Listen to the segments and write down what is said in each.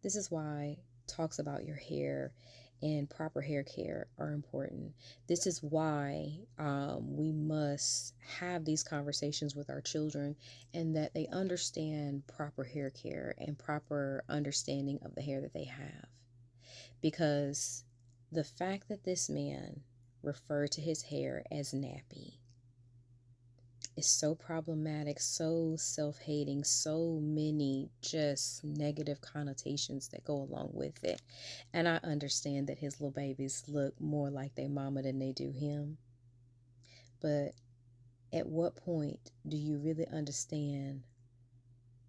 This is why talks about your hair and proper hair care are important. This is why we must have these conversations with our children, and that they understand proper hair care and proper understanding of the hair that they have. Because the fact that this man referred to his hair as nappy is so problematic, so self hating, so many just negative connotations that go along with it. And I understand that his little babies look more like their mama than they do him. But at what point do you really understand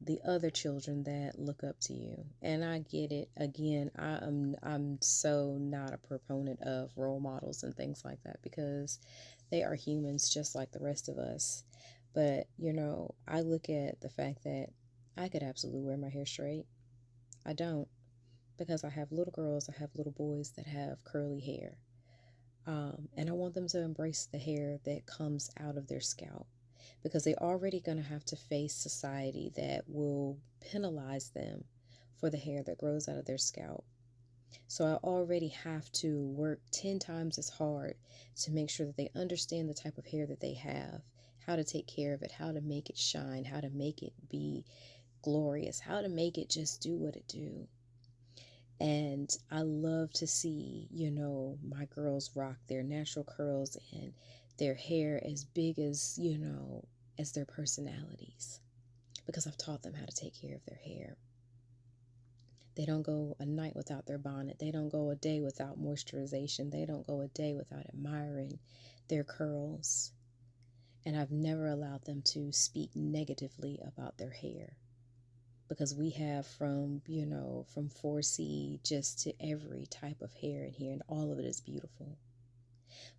the other children that look up to you? And I get it. Again, I'm so not a proponent of role models and things like that, because they are humans just like the rest of us. But, I look at the fact that I could absolutely wear my hair straight. I don't, because I have little girls, I have little boys that have curly hair. And I want them to embrace the hair that comes out of their scalp, because they're already going to have to face society that will penalize them for the hair that grows out of their scalp. So I already have to work 10 times as hard to make sure that they understand the type of hair that they have, how to take care of it, how to make it shine, how to make it be glorious, how to make it just do what it do. And I love to see, my girls rock their natural curls and their hair as big as their personalities, because I've taught them how to take care of their hair. They don't go a night without their bonnet. They don't go a day without moisturization. They don't go a day without admiring their curls. And I've never allowed them to speak negatively about their hair, because we have from 4C just to every type of hair in here, and all of it is beautiful.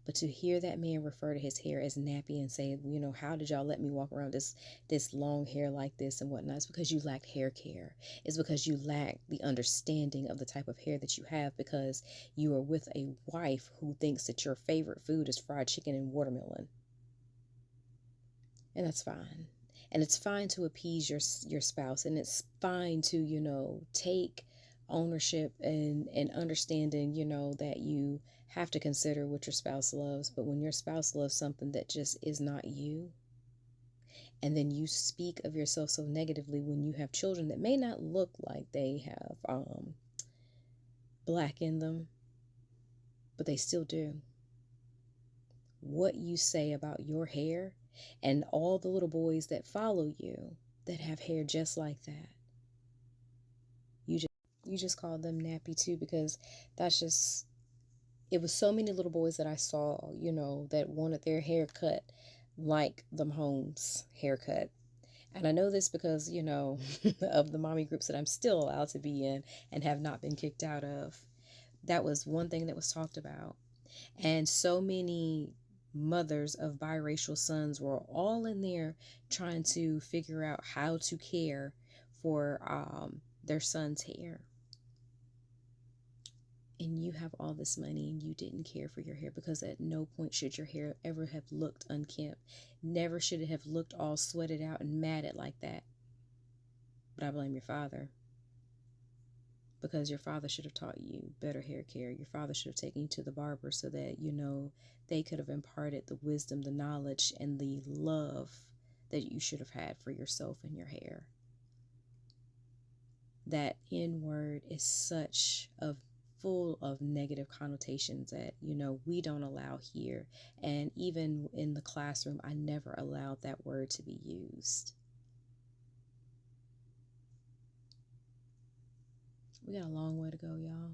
But to hear that man refer to his hair as nappy and say, how did y'all let me walk around this long hair like this and whatnot? It's because you lacked hair care. It's because you lack the understanding of the type of hair that you have, because you are with a wife who thinks that your favorite food is fried chicken and watermelon. And that's fine. And it's fine to appease your spouse, and it's fine to, take ownership and understanding, that you have to consider what your spouse loves. But when your spouse loves something that just is not you, and then you speak of yourself so negatively when you have children that may not look like they have black in them, but they still do. What you say about your hair and all the little boys that follow you that have hair just like that, you just call them nappy too, because that's just, it was so many little boys that I saw, that wanted their hair cut like the Mahomes haircut. And I know this because, of the mommy groups that I'm still allowed to be in and have not been kicked out of. That was one thing that was talked about. And so many mothers of biracial sons were all in there trying to figure out how to care for their son's hair. And you have all this money and you didn't care for your hair, because at no point should your hair ever have looked unkempt. Never should it have looked all sweated out and matted like that. But I blame your father, because your father should have taught you better hair care. Your father should have taken you to the barber so that, they could have imparted the wisdom, the knowledge, and the love that you should have had for yourself and your hair. That N word is such a full of negative connotations that, we don't allow here. And even in the classroom, I never allowed that word to be used. We got a long way to go, y'all.